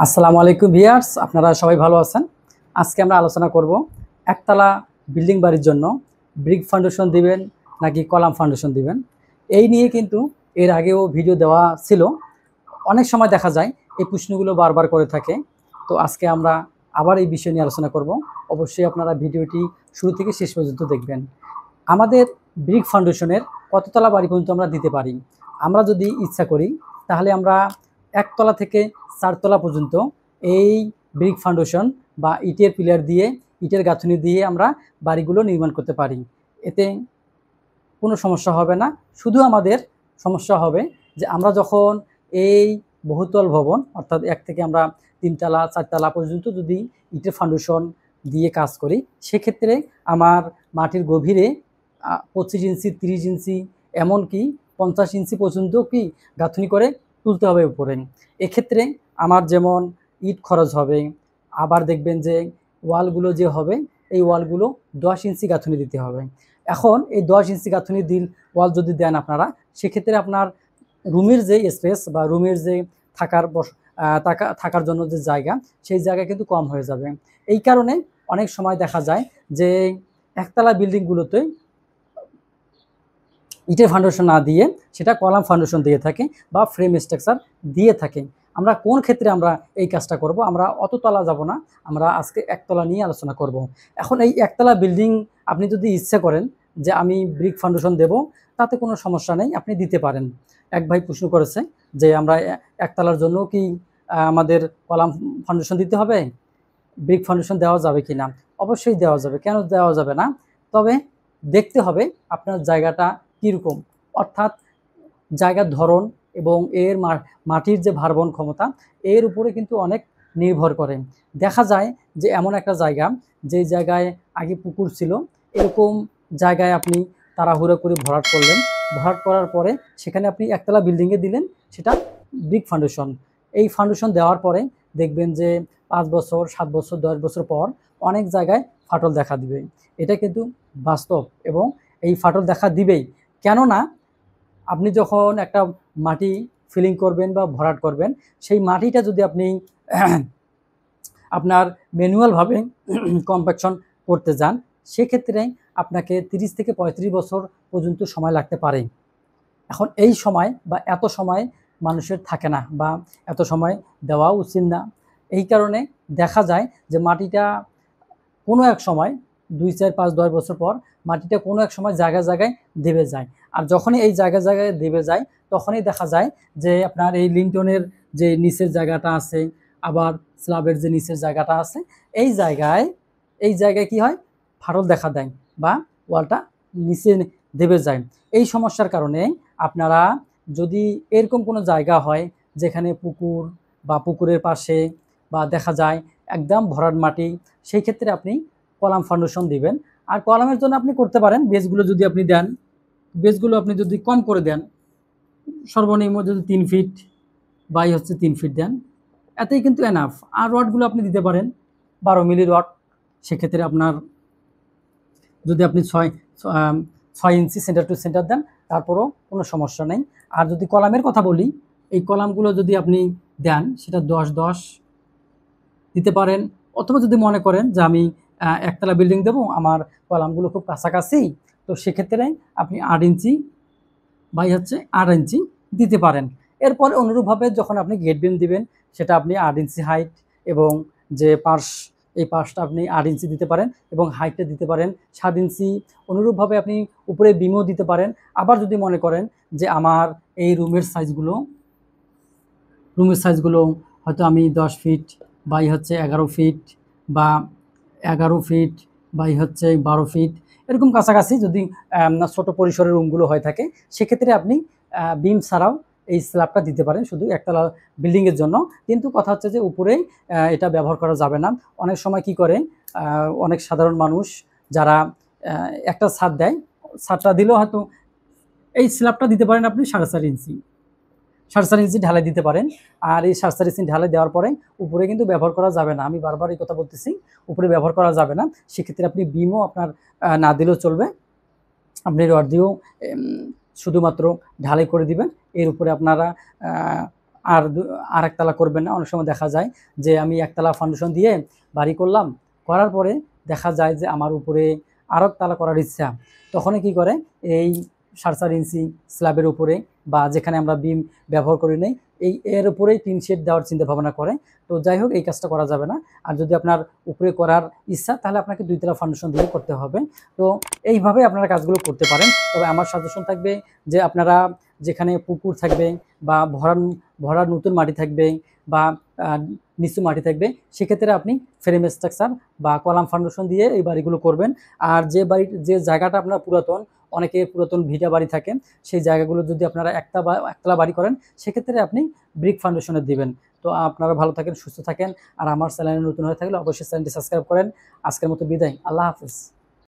আসসালামু আলাইকুম ভিউয়ার্স, আপনারা সবাই ভালো আছেন। আজকে আমরা আলোচনা করব একতলা বিল্ডিং বাড়ির জন্য ব্রিক ফাউন্ডেশন দিবেন নাকি কলাম ফাউন্ডেশন দিবেন। এই নিয়ে কিন্তু এর আগেও ভিডিও দেওয়া ছিল। অনেক সময় দেখা যায় এই প্রশ্নগুলো বারবার করে থাকে। তো আজকে আমরা আবার এই বিষয় নিয়ে আলোচনা করব। অবশ্যই আপনারা ভিডিওটি শুরু থেকে শেষ পর্যন্ত দেখবেন। আমাদের ব্রিক ফাউন্ডেশনের কততলা বাড়ি পর্যন্ত আমরা দিতে পারি? আমরা যদি ইচ্ছা করি তাহলে আমরা একতলা থেকে চারতলা পর্যন্ত এই ব্রিক ফাউন্ডেশন বা ইটের পিলার দিয়ে, ইটের গাঁথনি দিয়ে আমরা বাড়িগুলো নির্মাণ করতে পারি। এতে কোনো সমস্যা হবে না। শুধু আমাদের সমস্যা হবে যে আমরা যখন এই বহুতল ভবন অর্থাৎ এক থেকে আমরা তিনতলা চারতলা পর্যন্ত যদি ইটের ফাউন্ডেশন দিয়ে কাজ করি, সেক্ষেত্রে আমার মাটির গভীরে 25 ইঞ্চি 30 ইঞ্চি এমনকি 50 ইঞ্চি পর্যন্ত কি গাঁথনি করে তুলতে হবে উপরে। এক্ষেত্রে আমার যেমন ইট খরচ হবে, আবার দেখবেন যে ওয়ালগুলো যে হবে এই ওয়ালগুলো 10 ইঞ্চি গাঁথনি দিতে হবে। এখন এই 10 ইঞ্চি গাঁথনি ওয়াল যদি দেন আপনারা, সেক্ষেত্রে আপনার রুমের যে স্পেস বা রুমের যে থাকার জন্য যে জায়গা, সেই জায়গা কিন্তু কম হয়ে যাবে। এই কারণে অনেক সময় দেখা যায় যে একতলা বিল্ডিংগুলোতে ইটের ফাউন্ডেশন না দিয়ে সেটা কলাম ফাউন্ডেশন দিয়ে থাকে বা ফ্রেম স্ট্রাকচার দিয়ে থাকে। আমরা কোন ক্ষেত্রে আমরা এই কাজটা করব? আমরা অততলা যাব না, আমরা আজকে একতলা নিয়ে আলোচনা করব। এখন এই একতলা বিল্ডিং আপনি যদি ইচ্ছা করেন যে আমি ব্রিক ফাউন্ডেশন দেব, তাতে কোনো সমস্যা নেই, আপনি দিতে পারেন। এক ভাই প্রশ্ন করেছে যে আমরা একতলার জন্য কি আমাদের কলাম ফাউন্ডেশন দিতে হবে, ব্রিক ফাউন্ডেশন দেওয়া যাবে কি না? অবশ্যই দেওয়া যাবে, কেন দেওয়া যাবে না? তবে দেখতে হবে আপনার জায়গাটা কীরকম, অর্থাৎ জায়গার ধরন এবং এর মাটির যে ভারবহন ক্ষমতা, এর উপরে কিন্তু অনেক নির্ভর করে। দেখা যায় যে এমন একটা জায়গা, যে জায়গায় আগে পুকুর ছিল, এরকম জায়গায় আপনি তাড়াহুড়ো করে ভরাট করলেন, ভরাট করার পরে সেখানে আপনি একতলা বিল্ডিংয়ে দিলেন, সেটা ব্রিক ফাউন্ডেশন। এই ফাউন্ডেশন দেওয়ার পরে দেখবেন যে 5 বছর 7 বছর 10 বছর পর অনেক জায়গায় ফাটল দেখা দিবে। এটা কিন্তু বাস্তব এবং এই ফাটল দেখা দিবেই। কেননা আপনি যখন একটা মাটি ফিলিং করবেন বা ভরাট করবেন, সেই মাটিটা যদি আপনি আপনার ম্যানুয়ালভাবে কম্প্যাকশন করতে যান, সেক্ষেত্রে আপনাকে 30 থেকে 35 বছর পর্যন্ত সময় লাগতে পারে। এখন এই সময় বা এত সময় মানুষের থাকে না বা এত সময় দেওয়া উচিত না। এই কারণে দেখা যায় যে মাটিটা কোনো এক সময় 2 4 5 10 বছর পর মাটিটা কোনো এক সময় জায়গায় জায়গায় দেবে যায়। আর যখনই এই জায়গায় জায়গায় দেবে যায়, তখনই দেখা যায় যে আপনার এই লিন্টনের যে নিচের জায়গাটা আছে, আবার স্ল্যাবের যে নিচের জায়গাটা আছে, এই জায়গায় কি হয়? ফাটল দেখা দেয় বা ওয়ালটা নিচে দেবে যায়। এই সমস্যার কারণে আপনারা যদি এরকম কোনো জায়গা হয় যেখানে পুকুর বা পুকুরের পাশে বা দেখা যায় একদম ভরাট মাটি, সেই ক্ষেত্রে আপনি কলাম ফাউন্ডেশন দিবেন। আর কলামের জন্য আপনি করতে পারেন, বেসগুলো যদি আপনি দেন, বেসগুলো আপনি যদি কম করে দেন, সর্বনিম্ন যদি 3 ফিট বাই 3 ফিট দেন, এতেই কিন্তু এনাফ। আর রডগুলো আপনি দিতে পারেন 12 মিলি রড। সেক্ষেত্রে আপনার যদি আপনি 6 ইঞ্চি সেন্টার টু সেন্টার দেন, তারপরও কোনো সমস্যা নেই। আর যদি কলামের কথা বলি, এই কলামগুলো যদি আপনি দেন, সেটা 10-10 দিতে পারেন। অথবা যদি মনে করেন যে আমি একতলা বিল্ডিং দেবো, আমার কলামগুলো খুব কাছাকাছি, তো সেক্ষেত্রে আপনি 8 ইঞ্চি বাই 8 ইঞ্চি দিতে পারেন। এরপরে অনুরূপভাবে যখন আপনি গেট বিম দিবেন, সেটা আপনি 8 ইঞ্চি হাইট এবং যে এই পাশটা আপনি 8 ইঞ্চি দিতে পারেন এবং হাইটটা দিতে পারেন 7 ইঞ্চি। অনুরূপভাবে আপনি উপরে বিমও দিতে পারেন। আবার যদি মনে করেন যে আমার এই রুমের সাইজগুলো হয়তো আমি 10 ফিট বাই 11 ফিট বা 11 ফিট বাই 12 ফিট, এরকম কাছাকাছি যদি ছোট পরিসরের রুমগুলো হয়ে থাকে, সেক্ষেত্রে আপনি বিম ছাড়াও এই স্ল্যাবটা দিতে পারেন শুধু একতলা বিল্ডিংয়ের জন্য। কিন্তু কথা হচ্ছে যে উপরে এটা ব্যবহার করা যাবে না। অনেক সময় কি করে অনেক সাধারণ মানুষ যারা একটা ছাদ দেয়, ছাদটা দিলেও হয়তো এই স্ল্যাবটা দিতে পারেন আপনি 4.5 ইঞ্চি 4.5 ইঞ্চি ঢালাই দিতে পারেন। আর এই 4.5 ইঞ্চি ঢালাই দেওয়ার পরে উপরে কিন্তু ব্যবহার করা যাবে না। আমি বারবার এই কথা বলতেছি, উপরে ব্যবহার করা যাবে না। সেক্ষেত্রে আপনি বিমও আপনার না দিলেও চলবে, আপনি রড দিয়েও শুধুমাত্র ঢালাই করে দিবেন। এর উপরে আপনারা আর আর একতলা করবেন না। অনেক সময় দেখা যায় যে আমি একতলা ফাউন্ডেশন দিয়ে বাড়ি করলাম, করার পরে দেখা যায় যে আমার উপরে আরও একতলা করার ইচ্ছা, তখনই কি করে এই 4.5 ইঞ্চি স্ল্যাবের উপরে বা যেখানে আমরা বিম ব্যবহার করি নাই এর উপরেই টিন শেড দেওয়ার চিন্তা ভাবনা করে। তো যাই হোক, এই কাজটা করা যাবে না। আর যদি আপনার উপরে করার ইচ্ছা, তাহলে আপনাকে 2 তলা ফাউন্ডেশন দিয়ে করতে হবে। তো এইভাবে আপনারা কাজগুলো করতে পারেন। তবে আমার সাজেশন থাকবে যে আপনারা যেখানে পুকুর থাকবে বা ভরার নতুন মাটি থাকবে বা নিচু মাটি থাকবে, সেক্ষেত্রে আপনি ফ্রেম স্ট্রাকচার বা কলাম ফাউন্ডেশন দিয়ে এই বাড়িগুলো করবেন। আর যে জায়গাটা আপনার পুরাতন, অনেকে পুরাতন ভিটা বাড়ি থাকে, সেই জায়গাগুলো যদি আপনারা একতলা বাড়ি করেন, সেক্ষেত্রে আপনি ব্রিক ফাউন্ডেশনে দিবেন। তো আপনারা ভালো থাকেন, সুস্থ থাকেন। আর আমার চ্যানেলে নতুন হয়ে থাকলে অবশ্যই চ্যানেলটি সাবস্ক্রাইব করেন। আজকের মতো বিদায়, আল্লাহ হাফিজ।